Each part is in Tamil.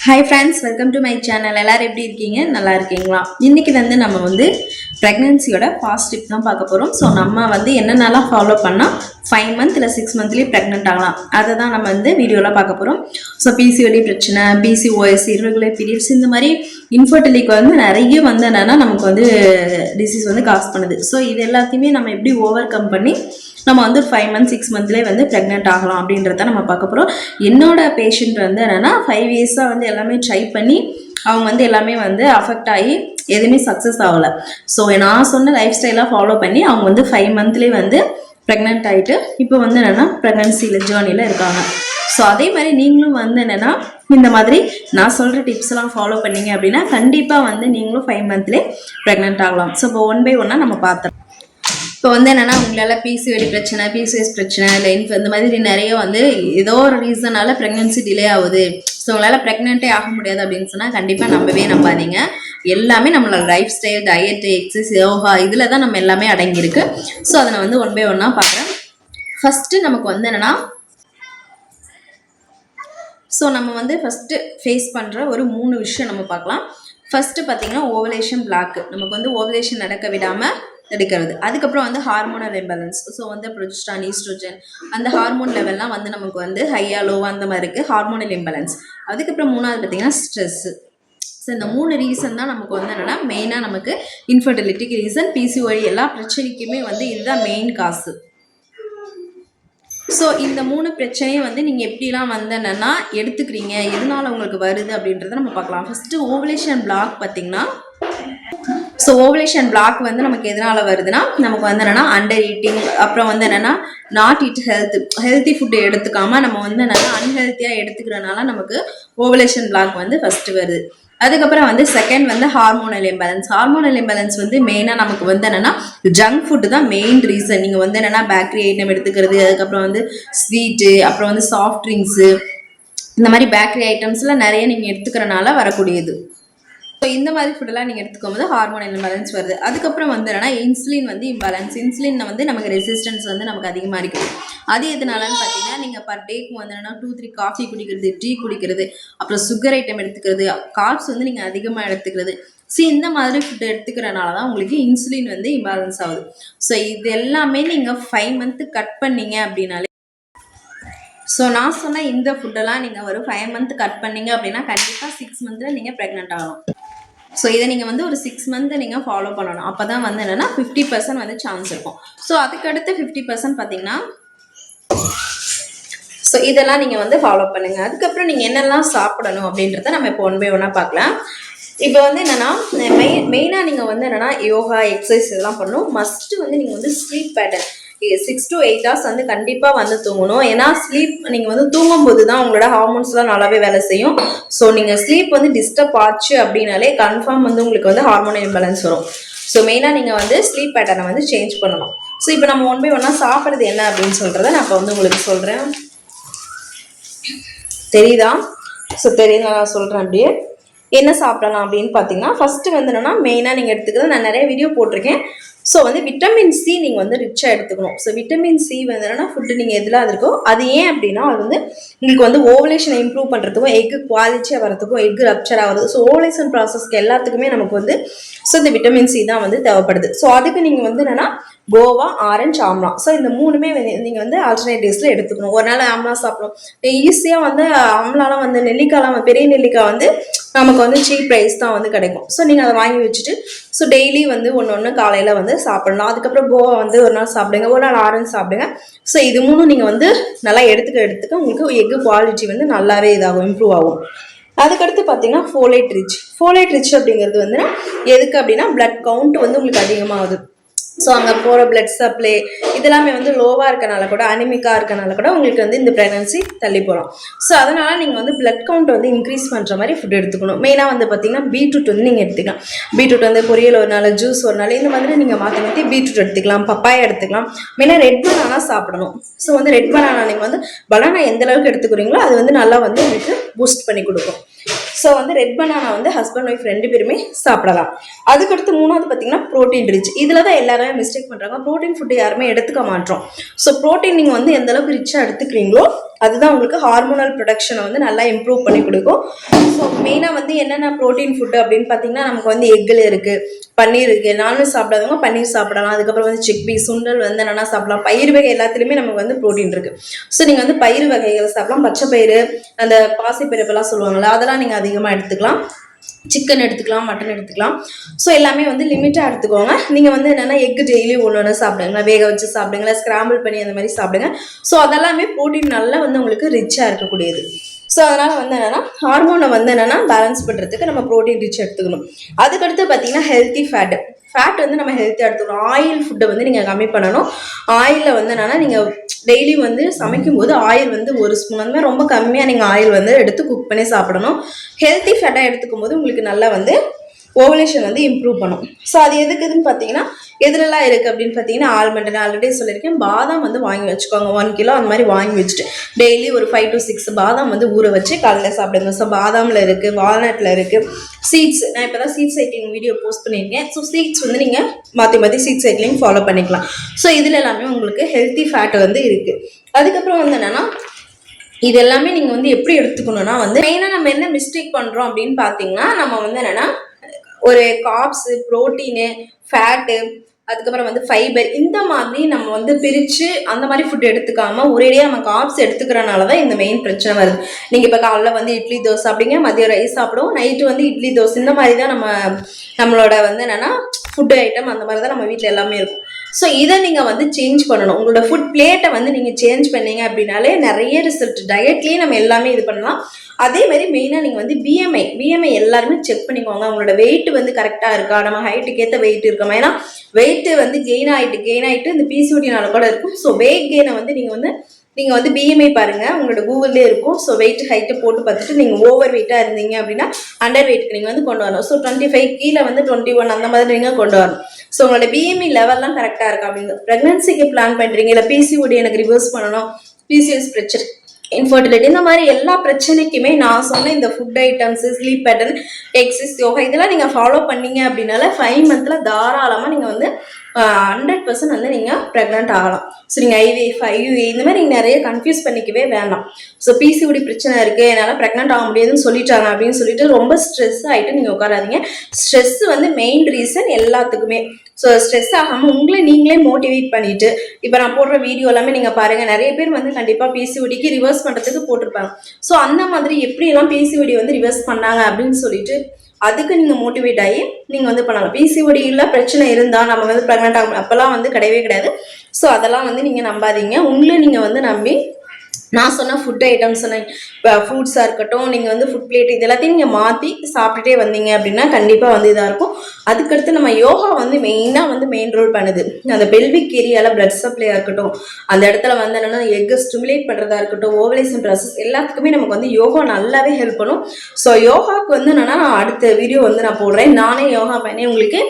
Hi friends, welcome to my channel. எல்லோரும் எப்படி இருக்கீங்க? நல்லா இருக்கீங்களா? இன்றைக்கி நம்ம ப்ரெக்னென்சியோட ஃபாஸ்ட் டிப் தான் பார்க்க போகிறோம். ஸோ நம்ம என்னென்னலாம் ஃபாலோ பண்ணால் 5 மந்த் இல்லை 6 மந்த்லேயே ப்ரெக்னென்ட் ஆகலாம், அதை தான் நம்ம வீடியோவில் பார்க்க போகிறோம். ஸோ பிசிஓடி பிரச்சனை, பிசிஓஎஸ், irregular periods, இந்த மாதிரி இன்ஃபர்டிலிட்டிக்கு நிறைய என்னென்னா நமக்கு டிசீஸ் காஸ் பண்ணுது. ஸோ இது எல்லாத்தையுமே நம்ம எப்படி ஓவர் கம் பண்ணி நம்ம 5 மந்த் 6 மந்த்லேயே ப்ரெக்னென்ட் ஆகலாம் அப்படின்றத நம்ம பார்க்க போகிறோம். என்னோட பேஷண்ட் என்னென்னா 5 இயர்ஸாக எல்லாமே ட்ரை பண்ணி அவங்க எல்லாமே அஃபெக்ட் ஆகி எதுவுமே சக்ஸஸ் ஆகலை. ஸோ நான் சொன்ன லைஃப் ஸ்டைலாக ஃபாலோ பண்ணி அவங்க 5 மந்த்லேயே ப்ரெக்னென்ட் ஆகிட்டு இப்போ என்னென்னா ப்ரெக்னன்சியில் ஜேர்னியில் இருக்காங்க. ஸோ அதே மாதிரி நீங்களும் என்னென்னா இந்த மாதிரி நான் சொல்கிற டிப்ஸ்லாம் ஃபாலோ பண்ணீங்க அப்படின்னா கண்டிப்பாக நீங்களும் 5 மந்த்லேயே ப்ரெக்னென்ட் ஆகலாம். ஸோ இப்போ 1 by 1 நம்ம பார்த்தோம். இப்போ என்னென்னா உங்களால் பிசிஓடி பிரச்சனை, பிசிஎஸ் பிரச்சனை, இல்லை இந்த மாதிரி நிறைய ஏதோ ஒரு ரீசனால் ப்ரெக்னென்சி டிலே ஆகுது. ஸோ உங்களால் ப்ரெக்னென்ட்டே ஆக முடியாது அப்படின்னு சொன்னால் கண்டிப்பாக நம்பாதீங்க. எல்லாமே நம்மளோட life style, diet, exercise, yoga, இதில் தான் நம்ம எல்லாமே அடங்கியிருக்கு. ஸோ அதை நான் 1 by 1 பார்க்குறேன். ஃபஸ்ட்டு நமக்கு என்னென்னா ஸோ நம்ம ஃபஸ்ட்டு ஃபேஸ் பண்ணுற ஒரு 3 விஷயம் நம்ம பார்க்கலாம். ஃபஸ்ட்டு பார்த்திங்கன்னா ஓவலேஷன் பிளாக். நமக்கு ஓவலேஷன் நடக்க விடாமல் எடுக்கிறது. அதுக்கப்புறம் hormonal imbalance. So progesterone, estrogen, அந்த ஹார்மோன் லெவல்லாம் நமக்கு ஹையாக லோவாக அந்த மாதிரி இருக்குது, ஹார்மோனல் இம்பேலன்ஸ். அதுக்கப்புறம் 3வது பார்த்திங்கன்னா ஸ்ட்ரெஸ்ஸு. ஸோ இந்த 3 ரீசன் தான் நமக்கு என்னென்னா மெயினாக நமக்கு இன்ஃபர்டிலிட்டிக்கு ரீசன். பிசிஓடி எல்லா பிரச்சனைக்குமே இதுதான் மெயின் காசு. ஸோ இந்த 3 பிரச்சனையும் நீங்கள் எப்படிலாம் என்னென்னா எடுத்துக்கிறீங்க, எதனால் உங்களுக்கு வருது அப்படின்றத நம்ம பார்க்கலாம். ஃபஸ்ட்டு ஓவலேஷன் பிளாக் பார்த்திங்கன்னா, ஸோ ஓவலேஷன் பிளாக் நமக்கு எதனால் வருதுன்னா நமக்கு என்னென்னா அண்டர் ஈட்டிங், அப்புறம் என்னென்னா நாட் ஈட் ஹெல்த்தி ஃபுட்டு எடுத்துக்காமல் நம்ம என்னென்னா அன்ஹெல்த்தியாக எடுத்துக்கிறனால நமக்கு ஓவலேஷன் பிளாக் ஃபஸ்ட்டு வருது. அதுக்கப்புறம் second hormonal imbalance. Hormonal imbalance மெயினாக நமக்கு என்னென்னா ஜங்க் ஃபுட்டு தான் மெயின் ரீசன். நீங்கள் என்னென்னா பேக்கரி ஐட்டம் எடுத்துக்கிறது, அதுக்கப்புறம் ஸ்வீட்டு, அப்புறம் சாஃப்ட் ட்ரிங்க்ஸு, இந்த மாதிரி பேக்கரி ஐட்டம்ஸ்லாம் நிறைய நீங்கள் எடுத்துக்கிறனால வரக்கூடியது. ஸோ இந்த மாதிரி ஃபுட்டெல்லாம் நீங்கள் எடுத்துக்கும்போது ஹார்மோனல் இம்பேலன்ஸ் வருது. அதுக்கப்புறம் என்னென்னா இன்சுலின் இம்பேலன்ஸ். இன்சுலின் நமக்கு ரெசிஸ்டன்ஸ் நமக்கு அதிகமாக இருக்குது. அது எதனாலன்னு பார்த்தீங்கன்னா நீங்கள் பர் டேக்கு என்னென்னா 2-3 காஃபி குடிக்கிறது, டீ குடிக்கிறது, அப்புறம் சுகர் ஐட்டம் எடுத்துக்கிறது, கார்ப்ஸ் நீங்கள் அதிகமாக எடுத்துக்கிறது. ஸோ இந்த மாதிரி ஃபுட்டு எடுத்துக்கிறனால தான் உங்களுக்கு இன்சுலின் இம்பேலன்ஸ் ஆகுது. ஸோ இது எல்லாமே நீங்கள் 5 மந்த்து கட் பண்ணீங்க அப்படின்னாலே, ஸோ நான் சொன்ன இந்த ஃபுட்டெல்லாம் நீங்கள் ஒரு 5 மந்த் கட் பண்ணீங்க அப்படின்னா கண்டிப்பாக 6 மந்த்தில் நீங்கள் ப்ரெக்னென்ட் ஆகலாம். ஸோ இதை நீங்கள் ஒரு 6 மந்த் நீங்கள் ஃபாலோ பண்ணணும். அப்போ தான் என்னென்னா 50% சான்ஸ் இருக்கும். ஸோ அதுக்கடுத்து 50% பார்த்தீங்கன்னா, ஸோ இதெல்லாம் நீங்கள் ஃபாலோ பண்ணுங்கள். அதுக்கப்புறம் நீங்கள் என்னெல்லாம் சாப்பிடணும் அப்படின்றத நம்ம இப்போ 1 by 1 பார்க்கலாம். இப்போ என்னென்னா மெயினாக நீங்கள் என்னென்னா யோகா, எக்ஸசைஸ் இதெல்லாம் பண்ணணும். மஸ்ட்டு நீங்கள் ஸ்லீப் பேட்டர்ன் 6 to 8 hours கண்டிப்பாக தூங்கணும். ஏன்னா ஸ்லீப் நீங்கள் தூங்கும்போது தான் உங்களோட ஹார்மோன்ஸ்லாம் நல்லாவே வேலை செய்யும். ஸோ நீங்கள் ஸ்லீப் டிஸ்டர்ப் ஆச்சு அப்படின்னாலே கன்ஃபார்ம் உங்களுக்கு ஹார்மோனல் இம்பேலன்ஸ் வரும். ஸோ மெயினாக நீங்கள் ஸ்லீப் பேட்டர்னை சேஞ்ச் பண்ணணும். ஸோ இப்போ நம்ம 1 by 1 சாப்பிட்றது என்ன அப்படின்னு சொல்கிறத நான் இப்போ உங்களுக்கு சொல்கிறேன். தெரியுதா? ஸோ தெரியுது, நான் சொல்கிறேன். அப்படியே என்ன சாப்பிடலாம் அப்படின்னு பார்த்தீங்கன்னா, ஃபஸ்ட்டு என்னென்னா மெயினாக நீங்கள் எடுத்துக்கிறது, நான் நிறைய வீடியோ போட்டிருக்கேன். ஸோ விட்டமின் சி நீங்கள் ரிச்சாக எடுத்துக்கணும். ஸோ விட்டமின் சி என்னென்னா ஃபுட்டு நீங்கள் எதில் இருக்கோ அது ஏன் அப்படின்னா அது உங்களுக்கு ஓவலேஷனை இம்ப்ரூவ் பண்ணுறதுக்கும், எக்கு குவாலிட்டியாக வரதுக்கும், எக்கு ரப்சர் ஆகுது. ஸோ ஓவலேஷன் ப்ராசஸ்க்கு எல்லாத்துக்குமே நமக்கு ஸோ இந்த விட்டமின் சி தான் தேவைப்படுது. ஸோ அதுக்கு நீங்கள் என்னென்னா கோவா, ஆரஞ்சு, ஆம்லா, ஸோ இந்த 3மே நீங்கள் ஆல்டர்னேட்டிவ்ஸில் எடுத்துக்கணும். ஒரு நாள் ஆம்லா சாப்பிடணும். ஈஸியாக ஆம்லாலாம் நெல்லிக்காய்லாம் பெரிய நெல்லிக்காய் நமக்கு சீப் ப்ரைஸ் தான் கிடைக்கும். ஸோ நீங்கள் அதை வாங்கி வச்சுட்டு ஸோ டெய்லி ஒன்று காலையில் சாப்பிடலாம். அதுக்கப்புறம் கோவா ஒரு நாள் சாப்பிடுங்க, ஒரு நாள் ஆரஞ்சு சாப்பிடுங்க. ஸோ இது 3 நீங்கள் நல்லா எடுத்துக்க உங்களுக்கு எக்கு குவாலிட்டி நல்லாவே இதாகும், இம்ப்ரூவ் ஆகும். அதுக்கடுத்து பார்த்தீங்கன்னா ஃபோலேட் ரிச். ஃபோலேட் ரிச் அப்படிங்கிறது எதுக்கு அப்படின்னா பிளட் கவுண்ட் உங்களுக்கு அதிகமாகுது. ஸோ அங்கே போகிற பிளட் சப்ளை இதெல்லாமே லோவாக இருக்கனால கூட, அனிமிக்காக இருக்கனால கூட உங்களுக்கு இந்த ப்ரெக்னன்சி தள்ளி போகிறோம். ஸோ அதனால் நீங்கள் பிளட் கவுண்ட் இன்க்ரீஸ் பண்ணுற மாதிரி ஃபுட் எடுத்துக்கணும். மெயினாக பார்த்தீங்கன்னா பீட்ரூட் நீங்கள் எடுத்துக்கலாம். பீட்ரூட் பொரியல் ஒரு நாள், ஜூஸ் ஒரு நாள், இந்த மாதிரி நீங்கள் மாற்றி பீட்ரூட் எடுத்துக்கலாம், பப்பாயா எடுத்துக்கலாம். மெயினாக ரெட் பனானா சாப்பிடணும். ஸோ ரெட் பனானா நீங்கள் பனானா எந்த அளவுக்கு எடுத்துக்கிறீங்களோ அது நல்லா உங்களுக்கு பூஸ்ட் பண்ணி கொடுக்கும். So red banana husband wife 2 பேருமே சாப்பிடலாம். அதுக்கடுத்து 3வது பார்த்தீங்கன்னா ப்ரோட்டீன் ரிச். இதில் தான் எல்லாருமே மிஸ்டேக் பண்ணுறாங்க. ப்ரோட்டீன் ஃபுட்டு யாருமே எடுத்துக்க மாட்டோம். ஸோ ப்ரோட்டீன் நீங்கள் எந்த அளவுக்கு ரிச்சாக எடுத்துக்கிறீங்களோ அதுதான் உங்களுக்கு ஹார்மோனல் ப்ரொடக்ஷனை வந்து நல்லா இம்ப்ரூவ் பண்ணி கொடுக்கும். ஸோ மெயினாக வந்து என்னென்ன ப்ரோட்டீன் ஃபுட்டு அப்படின்னு பார்த்தீங்கன்னா நமக்கு வந்து எக்கில் இருக்குது, பன்னீர் இருக்குது. நான்வெஜ் சாப்பிடாதவங்க பன்னீர் சாப்பிடலாம். அதுக்கப்புறம் வந்து சிக்பி சுண்டல் வந்து என்னென்னா சாப்பிடலாம். பயிர் வகை எல்லாத்துலேயுமே நமக்கு வந்து ப்ரோட்டீன் இருக்குது. ஸோ நீங்கள் வந்து பயிர் வகைகள் சாப்பிடலாம். பச்சை பயிறு, அந்த பாசிப்பருப்பெல்லாம் சொல்லுவாங்களா, அதெல்லாம் நீங்கள் அதிகமாக எடுத்துக்கலாம். சிக்கன் எடுத்துக்கலாம், மட்டன் எடுத்துக்கலாம். ஸோ எல்லாமே வந்து லிமிட்டாக எடுத்துக்கோங்க. நீங்கள் வந்து என்னென்னா எக்கு டெய்லி ஒன்று சாப்பிடுங்களா, வேக வச்சு சாப்பிடுங்களா, ஸ்க்ராம்பிள் பண்ணி அந்த மாதிரி சாப்பிடுங்க. ஸோ அதெல்லாமே ப்ரோட்டீன் நல்லா வந்து உங்களுக்கு ரிச்சாக இருக்கக்கூடியது. ஸோ அதனால் வந்து என்னென்னா ஹார்மோனை வந்து என்னென்னா பேலன்ஸ் பண்ணுறதுக்கு நம்ம ப்ரோட்டீன் ரிச் எடுத்துக்கணும். அதுக்கடுத்து பார்த்தீங்கன்னா ஹெல்த்தி ஃபேட் வந்து நம்ம ஹெல்த்தியாக எடுத்துக்கணும். ஆயில் ஃபுட்டை வந்து நீங்கள் கம்மி பண்ணணும். ஆயிலில் வந்து என்னென்னா நீங்கள் டெய்லி வந்து சமைக்கும் போது ஆயில் வந்து 1 ஸ்பூன் அந்த மாதிரி ரொம்ப கம்மியாக நீங்கள் ஆயில் வந்து எடுத்து குக் பண்ணி சாப்பிடணும். ஹெல்த்தி ஃபேட்டாக எடுத்துக்கும் போது உங்களுக்கு நல்லா வந்து ஓவலேஷன் வந்து இம்ப்ரூவ் பண்ணும். ஸோ அது எதுக்குதுன்னு பார்த்தீங்கன்னா எதுலலாம் இருக்குது அப்படின்னு பார்த்தீங்கன்னா ஆல்மண்ட், நான் ஆல்ரெடி சொல்லியிருக்கேன். பாதாம் வந்து வாங்கி வச்சுக்கோங்க, 1 கிலோ அந்த மாதிரி வாங்கி வச்சுட்டு டெய்லி ஒரு 5 to 6 பாதாம் வந்து ஊற வச்சு காலையில் சாப்பிடுங்க. ஸோ பாதாமில் இருக்குது, வால்நட்டில் இருக்குது, சீட்ஸ். நான் இப்போ தான் சீட் சைக்கிளிங் வீடியோ போஸ்ட் பண்ணியிருக்கேன். ஸோ சீட்ஸ் வந்து நீங்கள் மாற்றி சீட் சைக்கிளிங் ஃபாலோ பண்ணிக்கலாம். ஸோ இதில் எல்லாமே உங்களுக்கு ஹெல்த்தி ஃபேட் வந்து இருக்குது. அதுக்கப்புறம் வந்து என்னென்னா இது எல்லாமே நீங்கள் வந்து எப்படி எடுத்துக்கணும்னா வந்து மெயினாக நம்ம என்ன மிஸ்டேக் பண்ணுறோம் அப்படின்னு பார்த்தீங்கன்னா நம்ம வந்து என்னென்னா ஒரு கார்ப்ஸு, ப்ரோட்டீனு, ஃபேட்டு, அதுக்கப்புறம் வந்து ஃபைபர் இந்த மாதிரி நம்ம வந்து பிரித்து அந்த மாதிரி ஃபுட் எடுத்துக்காம ஒரேடியாக நம்ம கார்ப்ஸ் எடுத்துக்கிறனால தான் இந்த மெயின் பிரச்சனை வருது. நீங்கள் இப்போ காலைல வந்து இட்லி தோசை அப்படிங்க, மதியம் ரைஸ் சாப்பிடுவோம், நைட்டு வந்து இட்லி தோசை, இந்த மாதிரி தான் நம்மளோட வந்து என்னென்னா ஃபுட் ஐட்டம் அந்த மாதிரி தான் நம்ம வீட்டில் எல்லாமே இருக்கும். ஸோ இதை நீங்கள் வந்து சேஞ்ச் பண்ணணும். உங்களோட ஃபுட் பிளேட்டை வந்து நீங்கள் சேஞ்ச் பண்ணீங்க அப்படின்னாலே நிறைய ரிசல்ட். டயட்லேயே நம்ம எல்லாமே இது பண்ணலாம். அதே மாதிரி மெயினாக நீங்கள் வந்து பிஎம்ஐ எல்லாருமே செக் பண்ணிக்கோங்க. உங்களோட வெயிட் வந்து கரெக்டாக இருக்கா, நம்ம ஹைட்டுக்கு ஏற்ற வெயிட் இருக்கோமா. ஏன்னா வெயிட்டு வந்து கெயின் ஆகிட்டு இந்த பிசிஓடினால கூட இருக்கும். ஸோ வெயிட் கெயினை வந்து நீங்கள் வந்து பிஎம்ஐ பாருங்கள், உங்களோட கூகுள்லேயே இருக்கும். ஸோ வெயிட் ஹைட்டு போட்டு பார்த்துட்டு நீங்கள் ஓவர் வெயிட்டாக இருந்தீங்க அப்படின்னா அண்டர் வெயிட்க்கு நீங்கள் வந்து கொண்டு வரணும். ஸோ 25 கீழே வந்து 21 அந்த மாதிரி நீங்கள் கொண்டு வரணும். ஸோ உங்களோட பிஎம்ஐ லெவல்லாம் கரெக்டாக இருக்கா அப்படிங்க. ப்ரெக்னன்சிக்கு பிளான் பண்ணுறீங்க, இல்லை பிசிஓடி எனக்கு ரிவர்ஸ் பண்ணணும், பிசிஎஸ் பிரச்சனை, இன்ஃபர்டிலிட்டி, இந்த மாதிரி எல்லா பிரச்சனைக்குமே நான் சொன்ன இந்த food items, sleep pattern, exercise, yoga இதெல்லாம் நீங்கள் ஃபாலோ பண்ணீங்க அப்படின்னால 5 மந்தில் தாராளமாக நீங்கள் வந்து 100% வந்து நீங்கள் ப்ரெக்னென்ட் ஆகலாம். ஸோ நீங்கள் ஐவிஎஃப், ஐயுஏ இந்த மாதிரி நீங்கள் நிறைய கன்ஃபியூஸ் பண்ணிக்கவே வேண்டாம். ஸோ பிசிஓடி பிரச்சனை இருக்குது, என்னால் ப்ரெக்னென்ட் ஆக முடியாதுன்னு சொல்லிட்டாங்க அப்படின்னு சொல்லிட்டு ரொம்ப ஸ்ட்ரெஸ் ஆகிட்டு நீங்கள் உட்காராதீங்க. ஸ்ட்ரெஸ் வந்து மெயின் ரீசன் எல்லாத்துக்குமே. ஸோ ஸ்ட்ரெஸ் ஆகாமல் உங்களை நீங்களே மோட்டிவேட் பண்ணிவிட்டு இப்போ நான் போடுற வீடியோ எல்லாமே நீங்கள் பாருங்கள். நிறைய பேர் வந்து கண்டிப்பாக பிசிஓடிக்கு ரிவர்ஸ் பண்ணுறதுக்கு போட்டிருப்பாங்க. ஸோ அந்த மாதிரி எப்படியெல்லாம் பிசிஓடி வந்து ரிவர்ஸ் பண்ணாங்க அப்படின்னு சொல்லிட்டு அதுக்கு நீங்கள் மோட்டிவேட் ஆகி நீங்கள் வந்து பண்ணலாம். பிசிஓடியில் பிரச்சனை இருந்தால் நம்ம வந்து ப்ரெக்னென்ட் ஆகும் அப்போல்லாம் வந்து கிடையவே கிடையாது. ஸோ அதெல்லாம் வந்து நீங்கள் நம்பாதீங்க. உங்களை நீங்கள் வந்து நம்பி நான் சொன்ன ஃபுட் ஐட்டம்ஸ் சொன்னேன், இப்போ ஃப்ரூட்ஸாக இருக்கட்டும், நீங்கள் வந்து ஃபுட் பிளேட் இது எல்லாத்தையும் நீங்கள் மாற்றி சாப்பிட்டுட்டே வந்தீங்க அப்படின்னா கண்டிப்பாக வந்து இதாக இருக்கும். அதுக்கடுத்து நம்ம யோகா வந்து மெயினாக வந்து மெயின் ரோல் பண்ணுது. அந்த பெல்விக் ஏரியாவில் பிளட் சப்ளையாக இருக்கட்டும், அந்த இடத்துல வந்து என்னென்னா எக்கை ஸ்டிமுலேட் பண்ணுறதா இருக்கட்டும், ஓவலேஷன் ப்ராசஸ் எல்லாத்துக்குமே நமக்கு வந்து யோகா நல்லாவே ஹெல்ப் பண்ணும். ஸோ யோகாவுக்கு வந்து என்னென்னா அடுத்த வீடியோ வந்து நான் போடுறேன், நானே யோகா பண்ணி உங்களுக்கு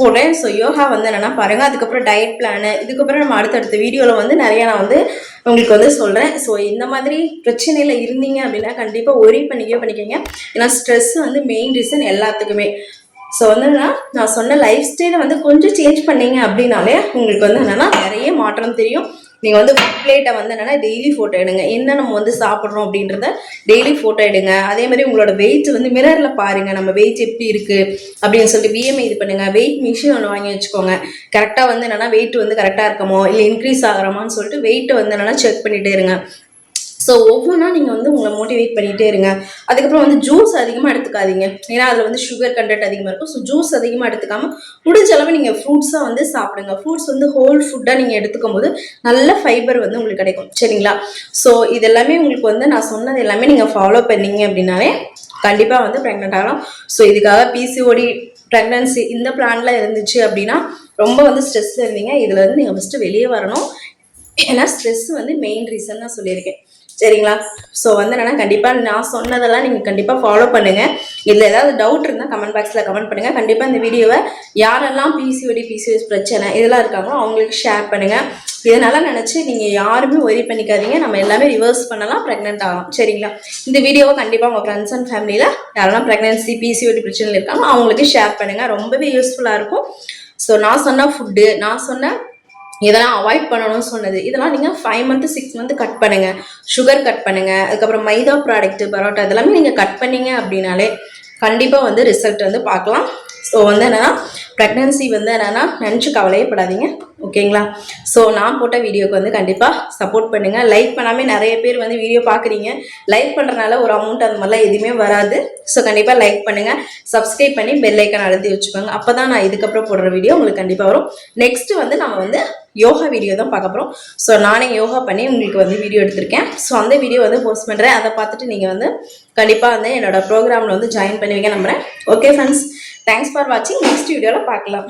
போடுறேன். ஸோ யோகா வந்து என்னென்னா பாருங்கள். அதுக்கப்புறம் டயட் பிளானு, இதுக்கப்புறம் நம்ம அடுத்தடுத்த வீடியோவில் வந்து நிறையா நான் வந்து உங்களுக்கு வந்து சொல்கிறேன். ஸோ இந்த மாதிரி பிரச்சனையில் இருந்தீங்க அப்படின்னா கண்டிப்பாக ஒரி பண்ணிக்கோங்க. ஏன்னா ஸ்ட்ரெஸ் வந்து மெயின் ரீசன் எல்லாத்துக்குமே. ஸோ வந்து நான் சொன்ன லைஃப் ஸ்டைலை வந்து கொஞ்சம் சேஞ்ச் பண்ணீங்க அப்படின்னாலே உங்களுக்கு வந்து என்னென்னா நிறைய மாற்றம் தெரியும். நீங்கள் வந்து ஃபுட் பிளேட்டை வந்து என்னென்னா டெய்லி ஃபோட்டோ எடுங்க, என்ன நம்ம வந்து சாப்பிட்றோம் அப்படின்றத டெய்லி ஃபோட்டோ எடுங்க. அதே மாதிரி உங்களோட வெயிட் வந்து மிரரில் பாருங்கள், நம்ம வெயிட் எப்படி இருக்குது அப்படின்னு சொல்லிட்டு பிஎம்ஐ இது பண்ணுங்கள். வெயிட் மிஷின் ஒன்று வாங்கி வச்சுக்கோங்க. கரெக்டாக வந்து என்னென்னா வெயிட் வந்து கரெக்டாக இருக்கமோ இல்லை இன்க்ரீஸ் ஆகிறோமான்னு சொல்லிட்டு வெயிட்டை வந்து என்னென்னா செக் பண்ணிகிட்டே இருங்க. ஸோ ஒவ்வொன்றா நீங்கள் வந்து உங்களை மோட்டிவேட் பண்ணிகிட்டே இருங்க. அதுக்கப்புறம் வந்து ஜூஸ் அதிகமாக எடுத்துக்காதீங்க, ஏன்னா அதில் வந்து சுகர் கண்டென்ட் அதிகமாக இருக்கும். ஸோ ஜூஸ் அதிகமாக எடுத்துக்காமல் முடிஞ்ச அளவு நீங்கள் ஃப்ரூட்ஸாக வந்து சாப்பிடுங்க. ஃப்ரூட்ஸ் வந்து ஹோல் ஃபுட்டாக நீங்கள் எடுத்துக்கும் போது நல்ல ஃபைபர் வந்து உங்களுக்கு கிடைக்கும். சரிங்களா? ஸோ இது எல்லாமே உங்களுக்கு வந்து நான் சொன்னது எல்லாமே நீங்கள் ஃபாலோ பண்ணீங்க அப்படின்னாலே கண்டிப்பாக வந்து ப்ரெக்னென்ட் ஆகலாம். ஸோ இதுக்காக பிசிஓடி ப்ரெக்னன்சி இந்த பிளான்லாம் இருந்துச்சு அப்படின்னா ரொம்ப வந்து ஸ்ட்ரெஸ்ஸில் இருந்தீங்க, இதில் வந்து நீங்கள் ஃபஸ்ட்டு வெளியே வரணும். ஏன்னா ஸ்ட்ரெஸ் வந்து மெயின் ரீசன் நான் சொல்லியிருக்கேன். சரிங்களா? ஸோ வந்து என்னென்னா கண்டிப்பாக நான் சொன்னதெல்லாம் நீங்கள் கண்டிப்பாக ஃபாலோ பண்ணுங்கள். இதில் ஏதாவது டவுட் இருந்தால் கமெண்ட் பாக்ஸில் கமெண்ட் பண்ணுங்கள். கண்டிப்பாக இந்த வீடியோவை யாரெல்லாம் பிசிஓஎஸ் பிரச்சனை இதெல்லாம் இருக்காங்களோ அவங்களுக்கு ஷேர் பண்ணுங்கள். இதனால் நினச்சி நீங்கள் யாருமே ஒரி பண்ணிக்காதீங்க, நம்ம எல்லாமே ரிவர்ஸ் பண்ணலாம், ப்ரெக்னென்ட் ஆகலாம். சரிங்களா? இந்த வீடியோவை கண்டிப்பாக உங்கள் ஃப்ரெண்ட்ஸ் அண்ட் ஃபேமிலியில் யாரெல்லாம் ப்ரெக்னன்சி பிசிஓடி பிரச்சனையில் இருக்காங்களோ அவங்களுக்கு ஷேர் பண்ணுங்கள், ரொம்பவே யூஸ்ஃபுல்லாக இருக்கும். ஸோ நான் சொன்ன ஃபுட்டு, நான் சொன்ன இதெல்லாம் அவாய்ட் பண்ணணும்னு சொன்னது. இதெல்லாம் நீங்கள் 5 மந்த் 6 மந்த் கட் பண்ணுங்க. சுகர் கட் பண்ணுங்க. அதுக்கப்புறம் மைதா ப்ராடக்ட், பரோட்டா இதெல்லாமே நீங்கள் கட் பண்ணீங்க அப்படின்னாலே கண்டிப்பாக வந்து ரிசல்ட் வந்து பார்க்கலாம். ஸோ வந்து என்னன்னா ப்ரெக்னன்சி வந்து என்னன்னா நினச்சி கவலையப்படாதீங்க. ஓகேங்களா? ஸோ நான் போட்ட வீடியோக்கு வந்து கண்டிப்பாக சப்போர்ட் பண்ணுங்கள். லைக் பண்ணாமல் நிறைய பேர் வந்து வீடியோ பார்க்குறீங்க. லைக் பண்ணுறதுனால ஒரு அமௌண்ட் அந்த மாதிரிலாம் எதுவுமே வராது. ஸோ கண்டிப்பாக லைக் பண்ணுங்கள். சப்ஸ்கிரைப் பண்ணி பெல் ஐக்கான் அழுத்தி வச்சுக்கோங்க. அப்போ தான் நான் இதுக்கப்புறம் போடுற வீடியோ உங்களுக்கு கண்டிப்பாக வரும். நெக்ஸ்ட்டு வந்து நம்ம வந்து யோகா வீடியோ தான் பார்க்க போகிறோம். ஸோ நானே யோகா பண்ணி உங்களுக்கு வந்து வீடியோ எடுத்திருக்கேன். ஸோ அந்த வீடியோ வந்து போஸ்ட் பண்ணுறேன். அதை பார்த்துட்டு நீங்கள் வந்து கண்டிப்பாக வந்து என்னோட ப்ரோக்ராமில் வந்து ஜாயின் பண்ணுவீங்க நம்புகிறேன். ஓகே ஃப்ரெண்ட்ஸ், தேங்க்ஸ் ஃபார் வாட்சிங். நெக்ஸ்ட் வீடியோவில் பார்க்கலாம்.